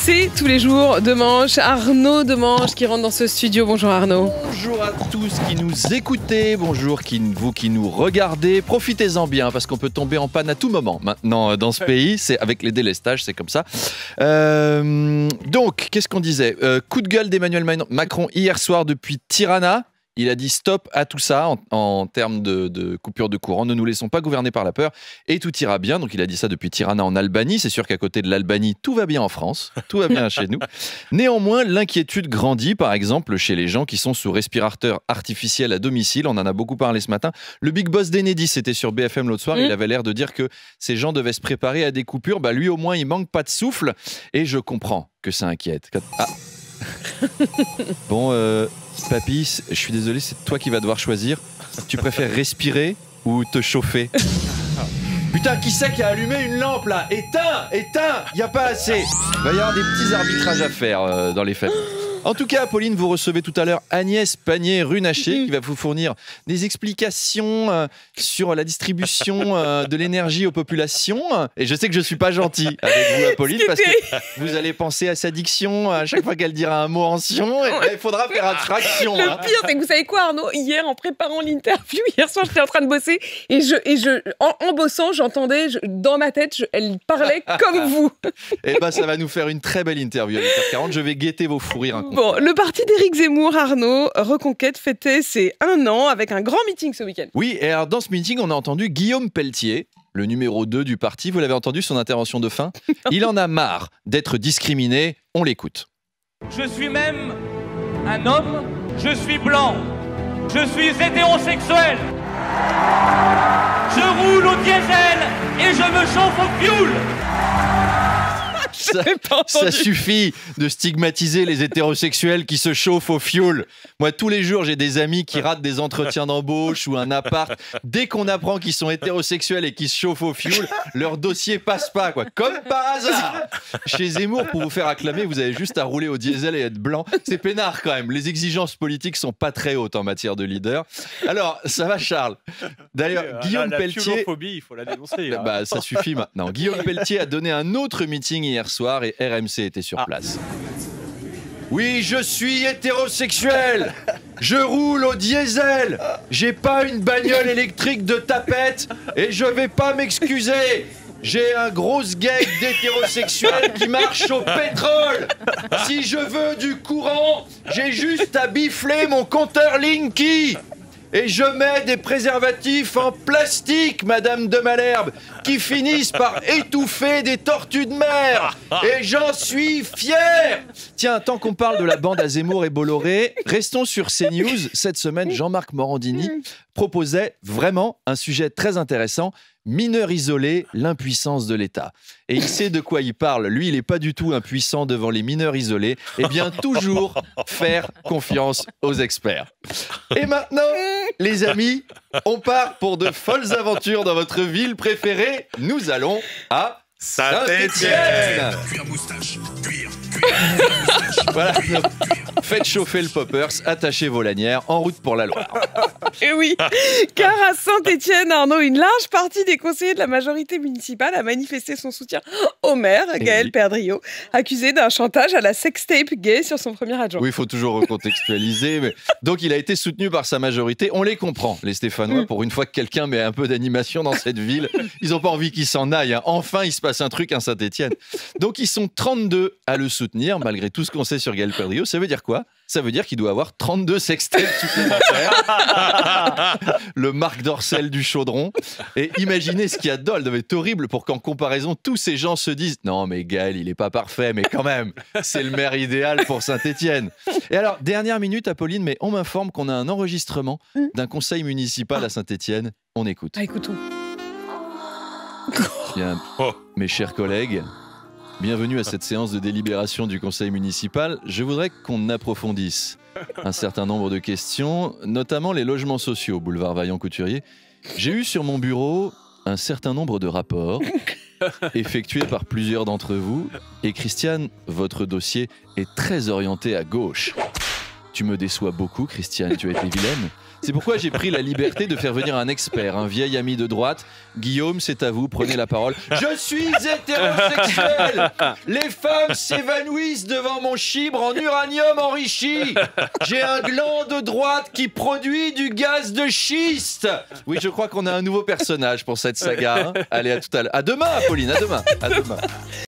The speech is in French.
C'est tous les jours Demanche, Arnaud Demanche qui rentre dans ce studio. Bonjour Arnaud. Bonjour à tous qui nous écoutez, bonjour vous qui nous regardez. Profitez-en bien parce qu'on peut tomber en panne à tout moment maintenant dans ce pays. C'est avec les délestages, c'est comme ça. Donc, qu'est-ce qu'on disait? Coup de gueule d'Emmanuel Macron hier soir depuis Tirana. Il a dit stop à tout ça en termes de coupure de courant. Ne nous laissons pas gouverner par la peur et tout ira bien. Donc il a dit ça depuis Tirana en Albanie. C'est sûr qu'à côté de l'Albanie, tout va bien en France. Tout va bien chez nous. Néanmoins, l'inquiétude grandit, par exemple, chez les gens qui sont sous respirateur artificiel à domicile. On en a beaucoup parlé ce matin. Le big boss d'Enedis, c'était sur BFM l'autre soir. Il avait l'air de dire que ces gens devaient se préparer à des coupures. Bah, lui, au moins, il manque pas de souffle. Et je comprends que ça inquiète. Ah. Bon, papy, je suis désolé, c'est toi qui vas devoir choisir. Tu préfères respirer ou te chauffer? Putain, qui c'est qui a allumé une lampe là? Éteins, y a pas assez. Il va y avoir des petits arbitrages à faire dans les familles. En tout cas, Pauline, vous recevez tout à l'heure Agnès Pannier-Runacher qui va vous fournir des explications sur la distribution de l'énergie aux populations. Et je sais que je ne suis pas gentil avec vous, Pauline, parce que vous allez penser à sa diction à chaque fois qu'elle dira un mot ancien. Il faudra faire abstraction. Le pire, c'est que vous savez quoi, Arnaud? Hier, en préparant l'interview, hier soir, j'étais en train de bosser et en bossant, j'entendais dans ma tête, elle parlait comme vous. Et ben, ça va nous faire une très belle interview à 8h40. Je vais guetter vos fous rires. Bon, le parti d'Éric Zemmour, Arnaud, Reconquête, fêtait ses 1 an avec un grand meeting ce week-end. Oui, et alors dans ce meeting, on a entendu Guillaume Pelletier, le numéro 2 du parti. Vous l'avez entendu, son intervention de fin. Il en a marre d'être discriminé. On l'écoute. Je suis même un homme, je suis blanc, je suis hétérosexuel. Je roule au diesel et je me chauffe au fioul. Ça suffit de stigmatiser les hétérosexuels qui se chauffent au fioul. Moi, tous les jours, j'ai des amis qui ratent des entretiens d'embauche ou un appart. Dès qu'on apprend qu'ils sont hétérosexuels et qu'ils se chauffent au fioul, leur dossier passe pas, quoi. Comme par hasard. Chez Zemmour, pour vous faire acclamer, vous avez juste à rouler au diesel et être blanc. C'est peinard quand même. Les exigences politiques sont pas très hautes en matière de leader. Alors, ça va, Charles? D'ailleurs, Guillaume Pelletier... La il faut la dénoncer. Là. Bah, ça suffit maintenant. Guillaume Pelletier a donné un autre meeting hier soir et RMC était sur place. Oui, je suis hétérosexuel. Je roule au diesel. J'ai pas une bagnole électrique de tapette et je vais pas m'excuser. J'ai un gros gag d'hétérosexuel qui marche au pétrole. Si je veux du courant, j'ai juste à bifler mon compteur Linky. Et je mets des préservatifs en plastique, Madame de Malherbe, qui finissent par étouffer des tortues de mer. Et j'en suis fier. Tiens, tant qu'on parle de la bande à Zemmour et Bolloré, restons sur CNews. Cette semaine, Jean-Marc Morandini proposait vraiment un sujet très intéressant. Mineurs isolés, l'impuissance de l'État. Et il sait de quoi il parle. Lui, il n'est pas du tout impuissant devant les mineurs isolés. Eh bien, toujours faire confiance aux experts. Et maintenant, les amis, on part pour de folles aventures dans votre ville préférée. Nous allons à Saint-Étienne. Cuir moustache, cuir. Voilà. Faites chauffer le poppers, attachez vos lanières, en route pour la Loire. Et oui, car à Saint-Étienne, Arnaud, une large partie des conseillers de la majorité municipale a manifesté son soutien au maire, Gaël Perdriau, accusé d'un chantage à la sextape gay sur son premier adjoint. Oui, il faut toujours recontextualiser. Mais... Donc, il a été soutenu par sa majorité. On les comprend, les Stéphanois. Pour une fois que quelqu'un met un peu d'animation dans cette ville, ils n'ont pas envie qu'il s'en aille. Hein. Enfin, il se passe un truc à Saint-Étienne. Donc, ils sont 32 à le soutenir, malgré tout ce qu'on sait sur Gaël Perdriau. Ça veut dire quoi? Ça veut dire qu'il doit avoir 32 sextapes supplémentaires. Le Marc Dorcel du chaudron. Et imaginez ce qu'il y a dedans. C'est horrible pour qu'en comparaison, tous ces gens se disent « Non, mais Gaël, il n'est pas parfait, mais quand même, c'est le maire idéal pour Saint-Étienne. » Et alors, dernière minute, Apolline, mais on m'informe qu'on a un enregistrement d'un conseil municipal à Saint-Étienne. On écoute. Ah, écoutons. Bien, mes chers collègues, bienvenue à cette séance de délibération du conseil municipal. Je voudrais qu'on approfondisse un certain nombre de questions, notamment les logements sociaux, boulevard Vaillant-Couturier. J'ai eu sur mon bureau un certain nombre de rapports effectués par plusieurs d'entre vous. Et Christiane, votre dossier est très orienté à gauche. Tu me déçois beaucoup, Christiane, tu as été vilaine. C'est pourquoi j'ai pris la liberté de faire venir un expert, un vieil ami de droite. Guillaume, c'est à vous, prenez la parole. Je suis hétérosexuel. Les femmes s'évanouissent devant mon chibre en uranium enrichi. J'ai un gland de droite qui produit du gaz de schiste. Oui, je crois qu'on a un nouveau personnage pour cette saga. Hein. Allez, à tout à l'heure. À demain, Pauline, à demain. À demain.